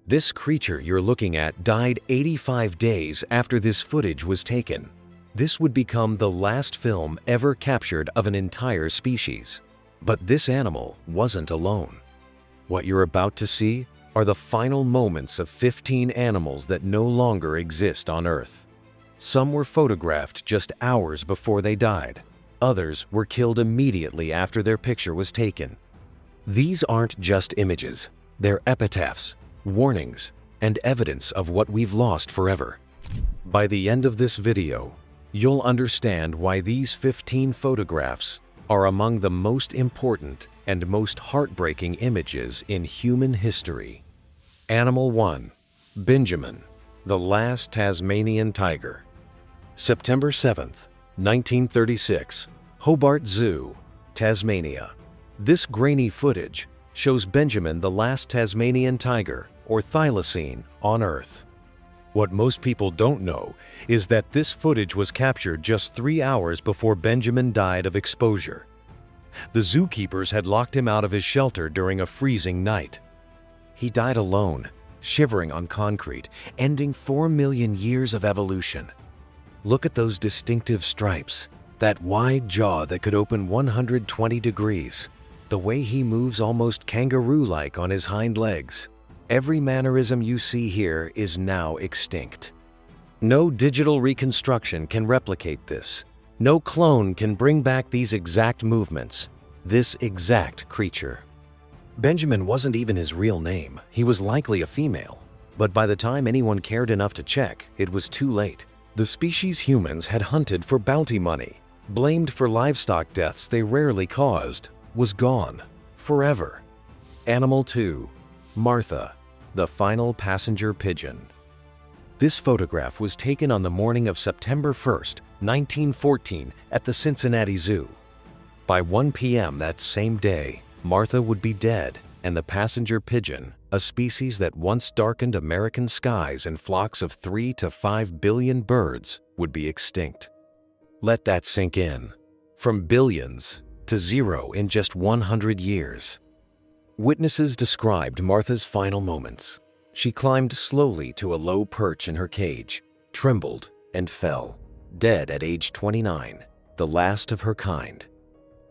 This creature you're looking at died 85 days after this footage was taken. This would become the last film ever captured of an entire species. But this animal wasn't alone. What you're about to see are the final moments of 15 animals that no longer exist on Earth. Some were photographed just hours before they died. Others were killed immediately after their picture was taken. These aren't just images, they're epitaphs, warnings, and evidence of what we've lost forever. By the end of this video, you'll understand why these 15 photographs are among the most important and most heartbreaking images in human history. Animal 1. Benjamin, the last Tasmanian tiger. September 7th, 1936, Hobart Zoo, Tasmania. This grainy footage shows Benjamin, the last Tasmanian tiger, or thylacine, on Earth. What most people don't know is that this footage was captured just 3 hours before Benjamin died of exposure. The zookeepers had locked him out of his shelter during a freezing night. He died alone, shivering on concrete, ending 4 million years of evolution. Look at those distinctive stripes, that wide jaw that could open 120 degrees, the way he moves almost kangaroo-like on his hind legs. Every mannerism you see here is now extinct. No digital reconstruction can replicate this. No clone can bring back these exact movements, this exact creature. Benjamin wasn't even his real name. He was likely a female. But by the time anyone cared enough to check, it was too late. The species humans had hunted for bounty money, blamed for livestock deaths they rarely caused, was gone forever. Animal 2. Martha, the final passenger pigeon. This photograph was taken on the morning of September 1st, 1914 at the Cincinnati Zoo. By 1 p.m. that same day, Martha would be dead, and the passenger pigeon, a species that once darkened American skies in flocks of 3 to 5 billion birds, would be extinct. Let that sink in. From billions to zero in just 100 years. Witnesses described Martha's final moments. She climbed slowly to a low perch in her cage, trembled, and fell, dead at age 29, the last of her kind.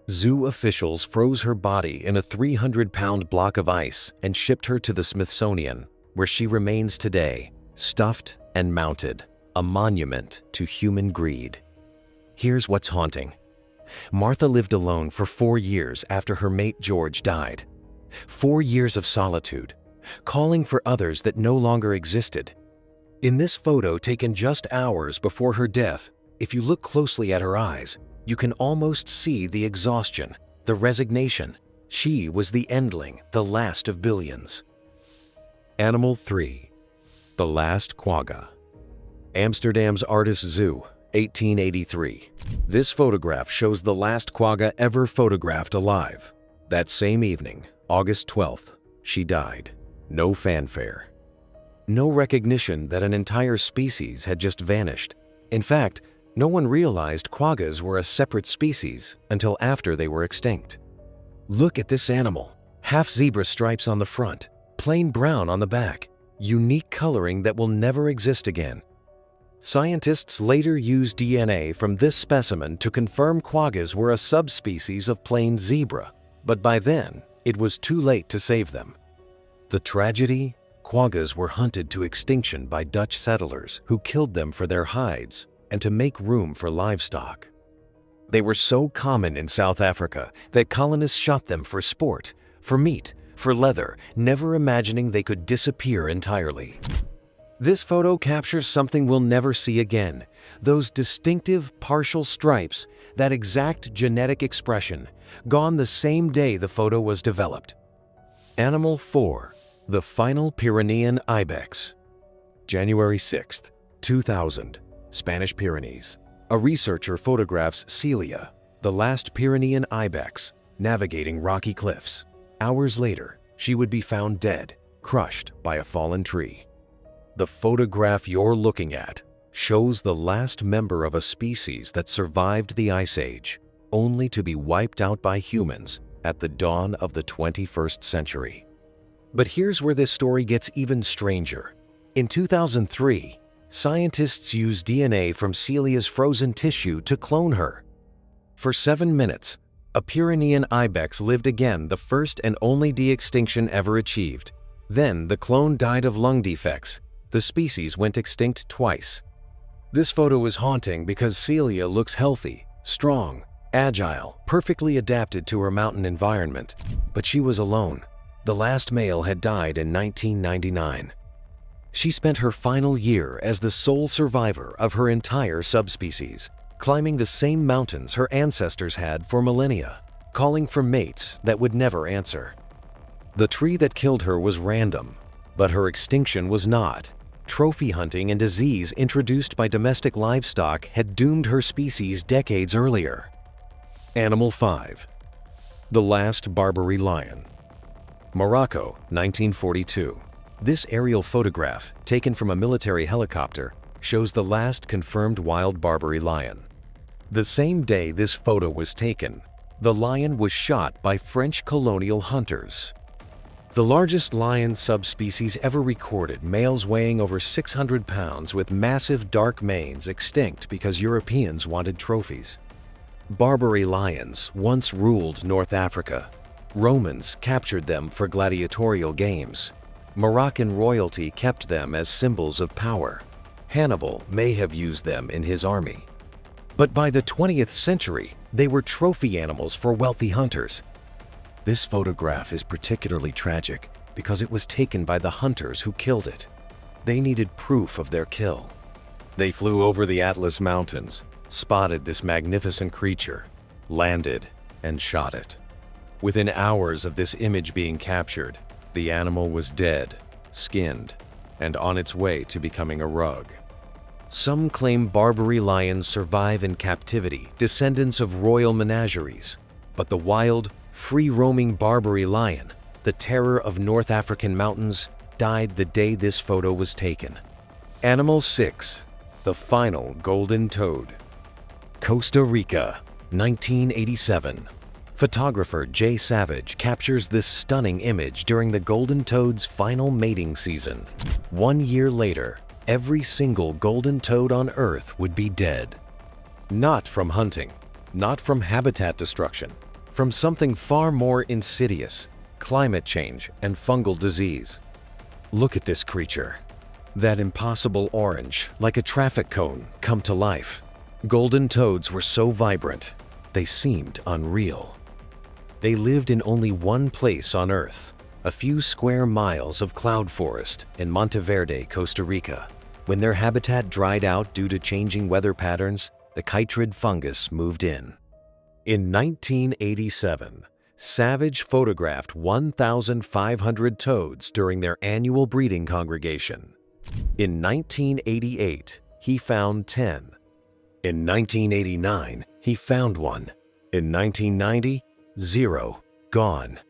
Zoo officials froze her body in a 300-pound block of ice and shipped her to the Smithsonian, where she remains today, stuffed and mounted, a monument to human greed. Here's what's haunting. Martha lived alone for 4 years after her mate George died. 4 years of solitude, calling for others that no longer existed. In this photo taken just hours before her death, if you look closely at her eyes, you can almost see the exhaustion, the resignation. She was the endling, the last of billions. Animal 3. The last quagga. Amsterdam's Artis Zoo, 1883. This photograph shows the last quagga ever photographed alive. That same evening, August 12th, she died. No fanfare. No recognition that an entire species had just vanished. In fact, no one realized quaggas were a separate species until after they were extinct. Look at this animal. Half zebra stripes on the front, plain brown on the back, unique coloring that will never exist again. Scientists later used DNA from this specimen to confirm quaggas were a subspecies of plain zebra, but by then, it was too late to save them. The tragedy? Quaggas were hunted to extinction by Dutch settlers who killed them for their hides and to make room for livestock. They were so common in South Africa that colonists shot them for sport, for meat, for leather, never imagining they could disappear entirely. This photo captures something we'll never see again. Those distinctive partial stripes, that exact genetic expression, gone the same day the photo was developed. Animal 4. The final Pyrenean ibex. January 6th, 2000, Spanish Pyrenees. A researcher photographs Celia, the last Pyrenean ibex, navigating rocky cliffs. Hours later, she would be found dead, crushed by a fallen tree. The photograph you're looking at shows the last member of a species that survived the Ice Age, only to be wiped out by humans at the dawn of the 21st century. But here's where this story gets even stranger. In 2003, scientists used DNA from Celia's frozen tissue to clone her. For 7 minutes, a Pyrenean ibex lived again, the first and only de-extinction ever achieved. Then the clone died of lung defects. The species went extinct twice. This photo is haunting because Celia looks healthy, strong, agile, perfectly adapted to her mountain environment. But she was alone. The last male had died in 1999. She spent her final year as the sole survivor of her entire subspecies, climbing the same mountains her ancestors had for millennia, calling for mates that would never answer. The tree that killed her was random, but her extinction was not. Trophy hunting and disease introduced by domestic livestock had doomed her species decades earlier. Animal 5. The last Barbary lion. Morocco, 1942. This aerial photograph, taken from a military helicopter, shows the last confirmed wild Barbary lion. The same day this photo was taken, the lion was shot by French colonial hunters. The largest lion subspecies ever recorded, males weighing over 600 pounds with massive dark manes, extinct because Europeans wanted trophies. Barbary lions once ruled North Africa. Romans captured them for gladiatorial games. Moroccan royalty kept them as symbols of power. Hannibal may have used them in his army. But by the 20th century, they were trophy animals for wealthy hunters. This photograph is particularly tragic because it was taken by the hunters who killed it. They needed proof of their kill. They flew over the Atlas Mountains, spotted this magnificent creature, landed, and shot it. Within hours of this image being captured, the animal was dead, skinned, and on its way to becoming a rug. Some claim Barbary lions survive in captivity, descendants of royal menageries, but the wild, free-roaming Barbary lion, the terror of North African mountains, died the day this photo was taken. Animal 6. The final golden toad. Costa Rica, 1987. Photographer Jay Savage captures this stunning image during the golden toad's final mating season. 1 year later, every single golden toad on Earth would be dead. Not from hunting, not from habitat destruction, from something far more insidious: climate change and fungal disease. Look at this creature. That impossible orange, like a traffic cone, come to life. Golden toads were so vibrant, they seemed unreal. They lived in only one place on Earth, a few square miles of cloud forest in Monteverde, Costa Rica. When their habitat dried out due to changing weather patterns, the chytrid fungus moved in. In 1987, Savage photographed 1,500 toads during their annual breeding congregation. In 1988, he found 10. In 1989, he found one. In 1990, 0, gone.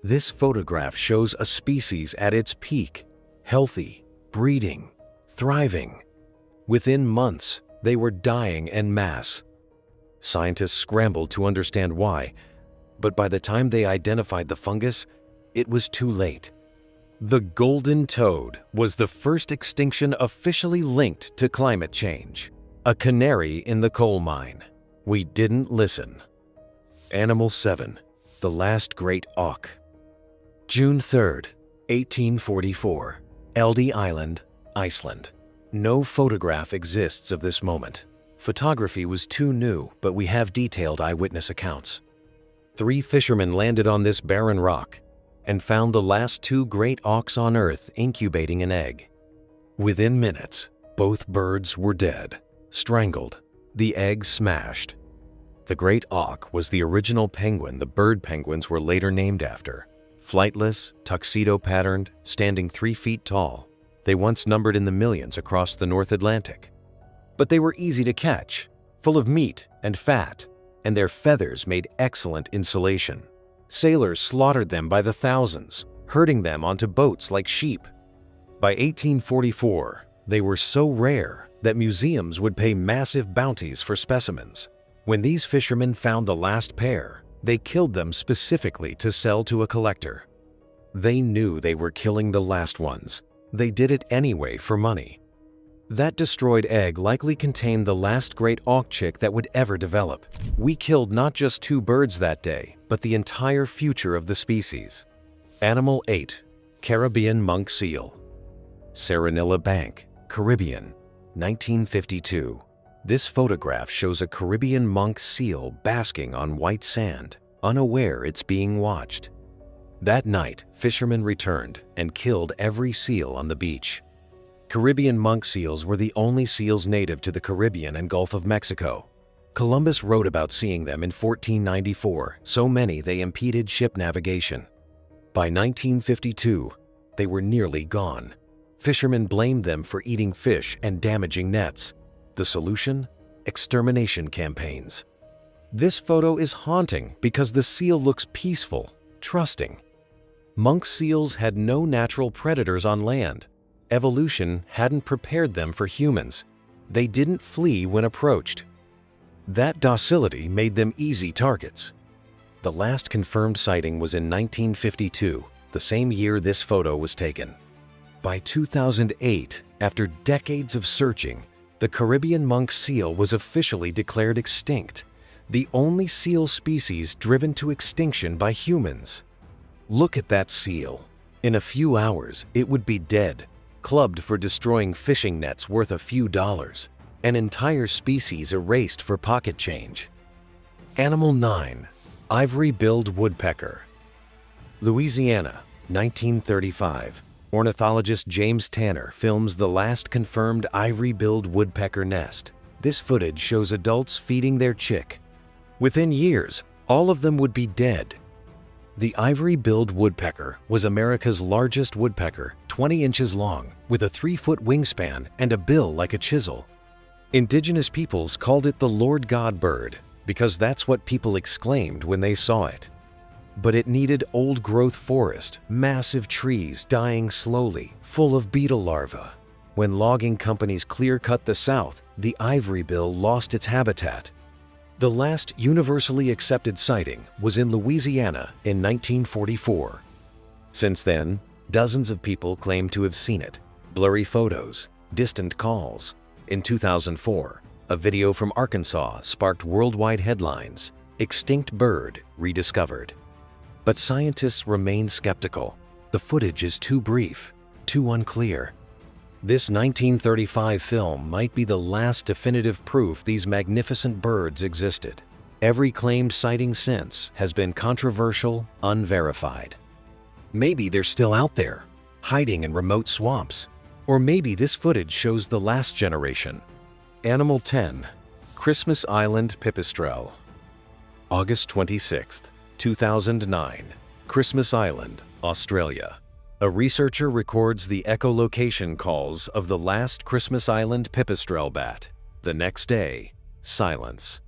This photograph shows a species at its peak, healthy, breeding, thriving. Within months, they were dying en masse. Scientists scrambled to understand why, but by the time they identified the fungus, it was too late. The golden toad was the first extinction officially linked to climate change. A canary in the coal mine. We didn't listen. Animal 7. The last great auk. June 3rd, 1844. Eldey Island, Iceland. No photograph exists of this moment. Photography was too new, but we have detailed eyewitness accounts. 3 fishermen landed on this barren rock and found the last 2 great auks on Earth incubating an egg. Within minutes, both birds were dead, strangled, the egg smashed. The great auk was the original penguin the bird penguins were later named after. Flightless, tuxedo-patterned, standing 3 feet tall, they once numbered in the millions across the North Atlantic. But they were easy to catch, full of meat and fat, and their feathers made excellent insulation. Sailors slaughtered them by the thousands, herding them onto boats like sheep. By 1844, they were so rare that museums would pay massive bounties for specimens. When these fishermen found the last pair, they killed them specifically to sell to a collector. They knew they were killing the last ones. They did it anyway for money. That destroyed egg likely contained the last great auk chick that would ever develop. We killed not just 2 birds that day, but the entire future of the species. Animal 8. Caribbean monk seal. Serenilla Bank, Caribbean, 1952. This photograph shows a Caribbean monk seal basking on white sand, unaware it's being watched. That night, fishermen returned and killed every seal on the beach. Caribbean monk seals were the only seals native to the Caribbean and Gulf of Mexico. Columbus wrote about seeing them in 1494, so many they impeded ship navigation. By 1952, they were nearly gone. Fishermen blamed them for eating fish and damaging nets. The solution? Extermination campaigns. This photo is haunting because the seal looks peaceful, trusting. Monk seals had no natural predators on land. Evolution hadn't prepared them for humans. They didn't flee when approached. That docility made them easy targets. The last confirmed sighting was in 1952, the same year this photo was taken. By 2008, after decades of searching, the Caribbean monk seal was officially declared extinct, the only seal species driven to extinction by humans. Look at that seal. In a few hours, it would be dead, clubbed for destroying fishing nets worth a few dollars, an entire species erased for pocket change. Animal 9. Ivory-billed woodpecker. Louisiana, 1935. Ornithologist James Tanner films the last confirmed ivory-billed woodpecker nest. This footage shows adults feeding their chick. Within years, all of them would be dead. The ivory-billed woodpecker was America's largest woodpecker, 20 inches long, with a 3-foot wingspan and a bill like a chisel. Indigenous peoples called it the Lord God bird because that's what people exclaimed when they saw it. But it needed old-growth forest, massive trees dying slowly, full of beetle larvae. When logging companies clear-cut the South, the ivory-bill lost its habitat. The last universally accepted sighting was in Louisiana in 1944. Since then, dozens of people claim to have seen it. Blurry photos, distant calls. In 2004, a video from Arkansas sparked worldwide headlines, "Extinct bird rediscovered." But scientists remain skeptical. The footage is too brief, too unclear. This 1935 film might be the last definitive proof these magnificent birds existed. Every claimed sighting since has been controversial, unverified. Maybe they're still out there, hiding in remote swamps. Or maybe this footage shows the last generation. Animal 10. Christmas Island pipistrelle. August 26, 2009. Christmas Island, Australia. A researcher records the echolocation calls of the last Christmas Island pipistrelle bat. The next day, silence.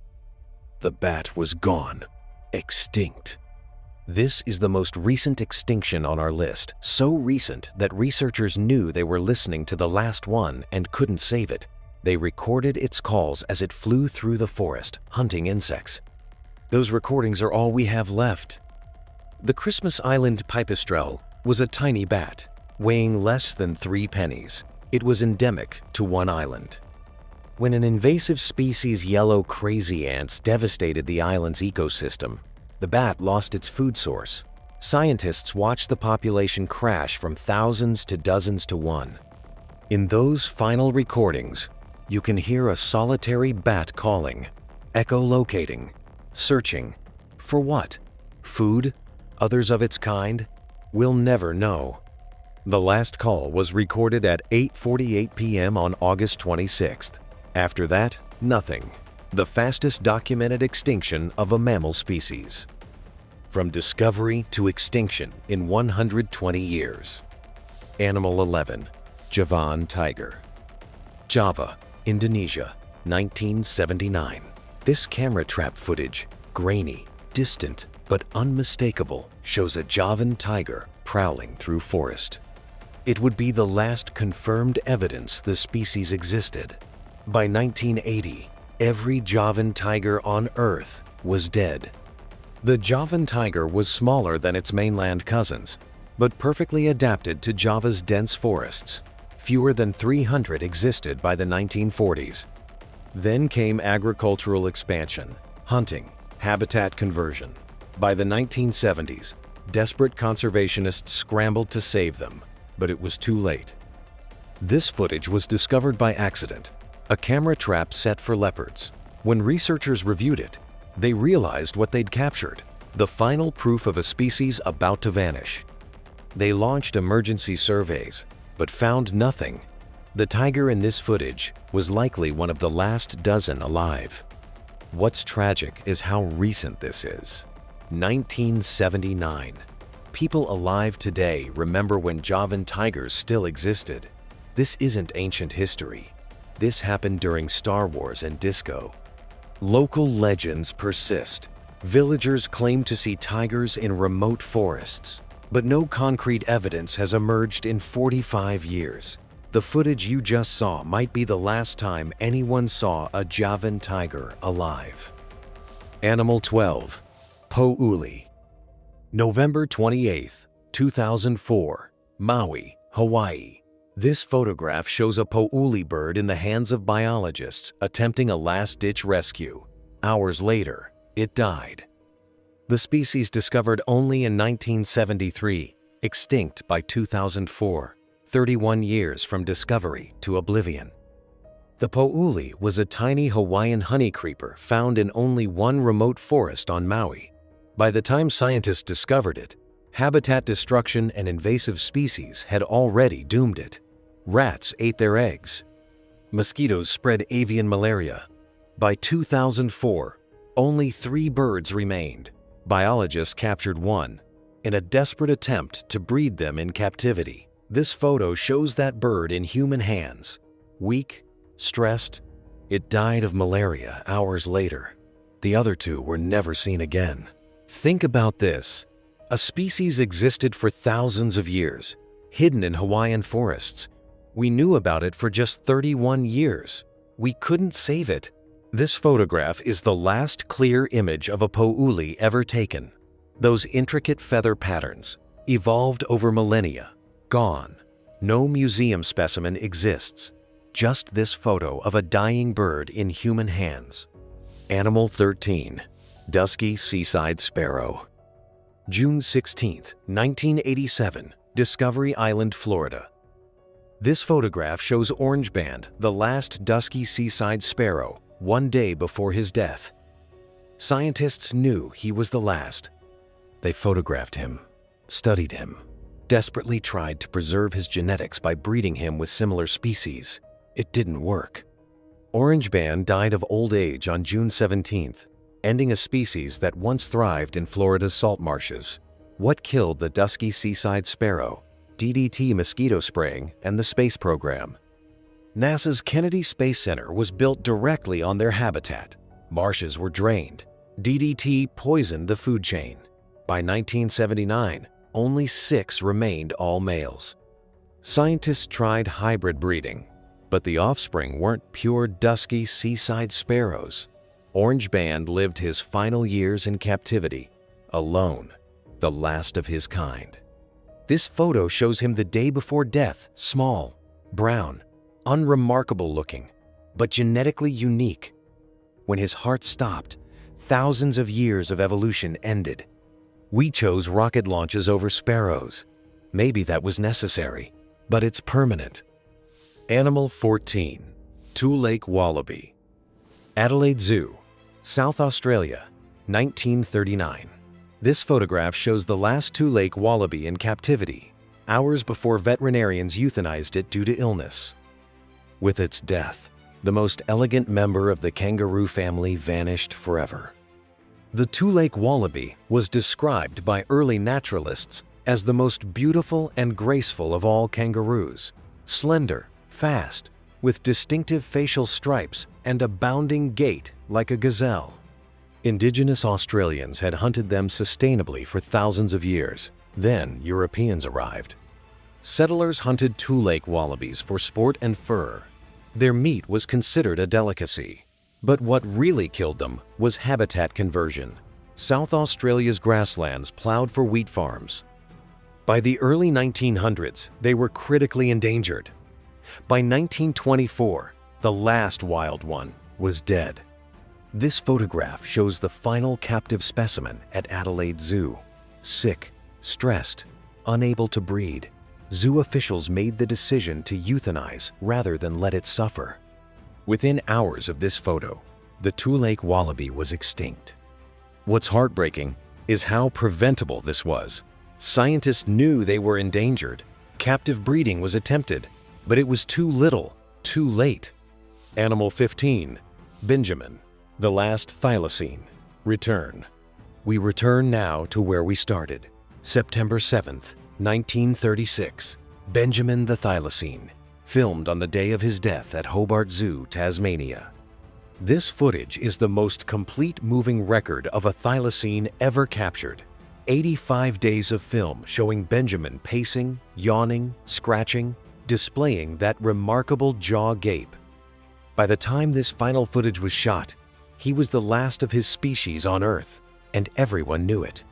The bat was gone, extinct. This is the most recent extinction on our list, so recent that researchers knew they were listening to the last one and couldn't save it. They recorded its calls as it flew through the forest, hunting insects. Those recordings are all we have left. The Christmas Island pipistrelle was a tiny bat, weighing less than 3 pennies. It was endemic to one island. When an invasive species yellow crazy ants devastated the island's ecosystem, the bat lost its food source. Scientists watched the population crash from thousands to dozens to one. In those final recordings, you can hear a solitary bat calling, echolocating, searching. For what? Food? Others of its kind? We'll never know. The last call was recorded at 8:48 p.m. on August 26th. After that, nothing. The fastest documented extinction of a mammal species. From discovery to extinction in 120 years. Animal 11. Javan tiger. Java, Indonesia, 1979. This camera trap footage, grainy, distant, but unmistakable, shows a Javan tiger prowling through forest. It would be the last confirmed evidence the species existed. By 1980, every Javan tiger on Earth was dead. The Javan tiger was smaller than its mainland cousins, but perfectly adapted to Java's dense forests. Fewer than 300 existed by the 1940s. Then came agricultural expansion, hunting, habitat conversion. By the 1970s, desperate conservationists scrambled to save them, but it was too late. This footage was discovered by accident, a camera trap set for leopards. When researchers reviewed it, they realized what they'd captured, the final proof of a species about to vanish. They launched emergency surveys, but found nothing. The tiger in this footage was likely one of the last dozen alive. What's tragic is how recent this is. 1979. People alive today remember when Javan tigers still existed. This isn't ancient history. This happened during Star Wars and disco. Local legends persist. Villagers claim to see tigers in remote forests, but no concrete evidence has emerged in 45 years. The footage you just saw might be the last time anyone saw a Javan tiger alive. Animal 12. Po'uli. November 28, 2004, Maui, Hawaii. This photograph shows a po'uli bird in the hands of biologists attempting a last-ditch rescue. Hours later, it died. The species discovered only in 1973, extinct by 2004, 31 years from discovery to oblivion. The po'uli was a tiny Hawaiian honeycreeper found in only one remote forest on Maui. By the time scientists discovered it, habitat destruction and invasive species had already doomed it. Rats ate their eggs. Mosquitoes spread avian malaria. By 2004, only 3 birds remained. Biologists captured one in a desperate attempt to breed them in captivity. This photo shows that bird in human hands. Weak, stressed, it died of malaria hours later. The other 2 were never seen again. Think about this. A species existed for thousands of years, hidden in Hawaiian forests. We knew about it for just 31 years. We couldn't save it. This photograph is the last clear image of a po'uli ever taken. Those intricate feather patterns, evolved over millennia, gone. No museum specimen exists. Just this photo of a dying bird in human hands. Animal 13. Dusky seaside sparrow. June 16, 1987, Discovery Island, Florida. This photograph shows Orange Band, the last dusky seaside sparrow, one day before his death. Scientists knew he was the last. They photographed him, studied him, desperately tried to preserve his genetics by breeding him with similar species. It didn't work. Orange Band died of old age on June 17th, ending a species that once thrived in Florida's salt marshes. What killed the dusky seaside sparrow? DDT mosquito spraying and the space program. NASA's Kennedy Space Center was built directly on their habitat. Marshes were drained. DDT poisoned the food chain. By 1979, only 6 remained all males. Scientists tried hybrid breeding, but the offspring weren't pure dusky seaside sparrows. Orange Band lived his final years in captivity, alone, the last of his kind. This photo shows him the day before death, small, brown, unremarkable looking, but genetically unique. When his heart stopped, thousands of years of evolution ended. We chose rocket launches over sparrows. Maybe that was necessary, but it's permanent. Animal 14. Toolache wallaby. Adelaide Zoo, South Australia, 1939. This photograph shows the last Toolache wallaby in captivity, hours before veterinarians euthanized it due to illness. With its death, the most elegant member of the kangaroo family vanished forever. The Toolache wallaby was described by early naturalists as the most beautiful and graceful of all kangaroos, slender, fast, with distinctive facial stripes and a bounding gait like a gazelle. Indigenous Australians had hunted them sustainably for thousands of years. Then Europeans arrived. Settlers hunted Toolache wallabies for sport and fur. Their meat was considered a delicacy. But what really killed them was habitat conversion. South Australia's grasslands plowed for wheat farms. By the early 1900s, they were critically endangered. By 1924, the last wild one was dead. This photograph shows the final captive specimen at Adelaide Zoo. Sick, stressed, unable to breed, zoo officials made the decision to euthanize rather than let it suffer. Within hours of this photo, the Toolache wallaby was extinct. What's heartbreaking is how preventable this was. Scientists knew they were endangered. Captive breeding was attempted, but it was too little, too late. Animal 15, Benjamin, the last thylacine. Return. We return now to where we started. September 7th, 1936. Benjamin the thylacine, filmed on the day of his death at Hobart Zoo, Tasmania. This footage is the most complete moving record of a thylacine ever captured. 85 days of film showing Benjamin pacing, yawning, scratching, displaying that remarkable jaw gape. By the time this final footage was shot, he was the last of his species on Earth, and everyone knew it.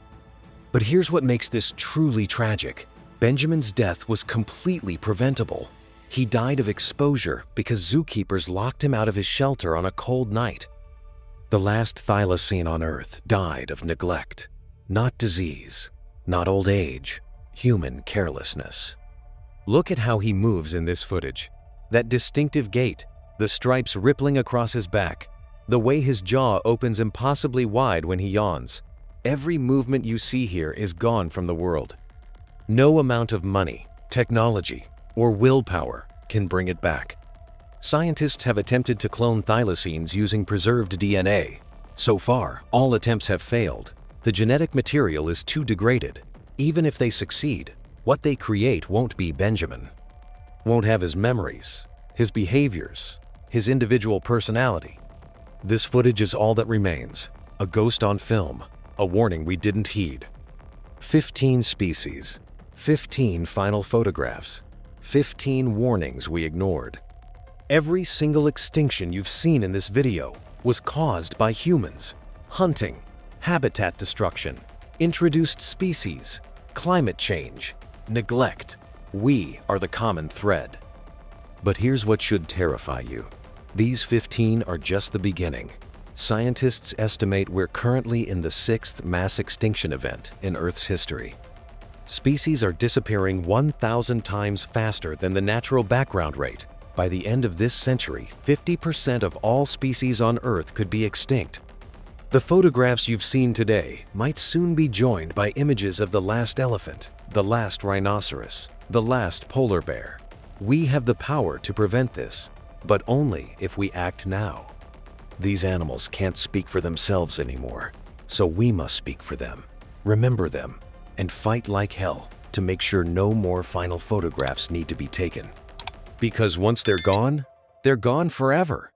But here's what makes this truly tragic. Benjamin's death was completely preventable. He died of exposure because zookeepers locked him out of his shelter on a cold night. The last thylacine on Earth died of neglect. Not disease, not old age, human carelessness. Look at how he moves in this footage. That distinctive gait, the stripes rippling across his back, the way his jaw opens impossibly wide when he yawns. Every movement you see here is gone from the world. No amount of money, technology, or willpower can bring it back. Scientists have attempted to clone thylacines using preserved DNA. So far, all attempts have failed. The genetic material is too degraded. Even if they succeed, what they create won't be Benjamin. Won't have his memories, his behaviors, his individual personality. This footage is all that remains, a ghost on film, a warning we didn't heed. 15 species, 15 final photographs, 15 warnings we ignored. Every single extinction you've seen in this video was caused by humans. Hunting, habitat destruction, introduced species, climate change, neglect. We are the common thread. But here's what should terrify you. These 15 are just the beginning. Scientists estimate we're currently in the 6th mass extinction event in Earth's history. Species are disappearing 1,000 times faster than the natural background rate. By the end of this century, 50% of all species on Earth could be extinct. The photographs you've seen today might soon be joined by images of the last elephant, the last rhinoceros, the last polar bear. We have the power to prevent this, but only if we act now. These animals can't speak for themselves anymore, so we must speak for them, remember them, and fight like hell to make sure no more final photographs need to be taken. Because once they're gone forever.